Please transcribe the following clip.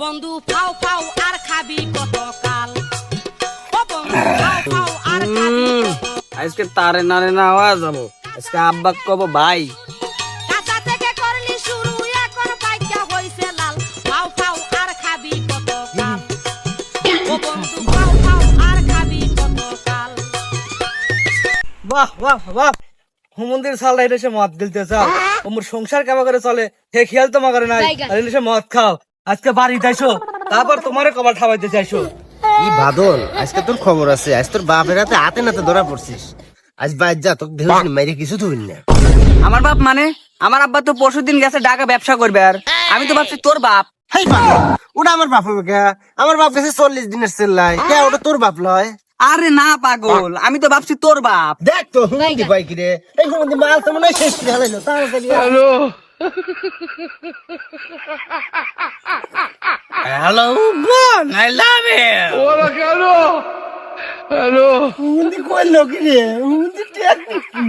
বন্ধু ফাও ফাও আর খাবি কতকাল, ও বন্ধু ফাও ফাও আর খাবি কতকাল। আজকে তারে নারে না হওয়া যাবো, আজকে আব্বা কব ভাই কাঁচা থেকে করলি শুরু এখন পাইকা হইছে লাল, ফাও ফাও আর খাবি কতকাল, ও বন্ধু ফাও ফাও আর খাবি কতকাল। বাহ বাহ বাহ, হুমন্দির সাল এটা সে মদ গিলতে চাও, ওমর সংসার কেমন করে চলে হে খেয়াল তোমা করে নাই, আর এনে সে মদ খাও। আজকে বাড়ি যাইছো, তারপর তোমারে কবার খাওয়াইতে চাইছো। ই বাদল, আজকে তোর খবর আছে, আজ তোর বাপের হাতে হাতে নাতে ধরা পড়ছিস। আজ বাইর যা, তোকে ভেবেছিস মাইরে কিছু ধুইন না। আমার বাপ মানে আমার আব্বা তো পরশুদিন গেছে ঢাকা ব্যবসা করবে, আর আমি তো ভাবছি তোর বাপ। হাই বাদল, ওটা আমার বাপ হবে কে? আমার বাপ গেছে 40 দিনের সেল্লাই, কে ওটা তোর বাপ লয়? আরে না পাগল, আমি তো ভাবছি তোর বাপ। দেখ তো হুমন্দি পাই কি রে, এই হুমন্দি মাল তো মনে হয় শেষ করে হালাইলো, তাড়াতাড়ি আয়। হ্যালো বোন, আই লাভ ইউ। হুমন্দি কইলো কি রে? হুমন্দি টেকনিক কি?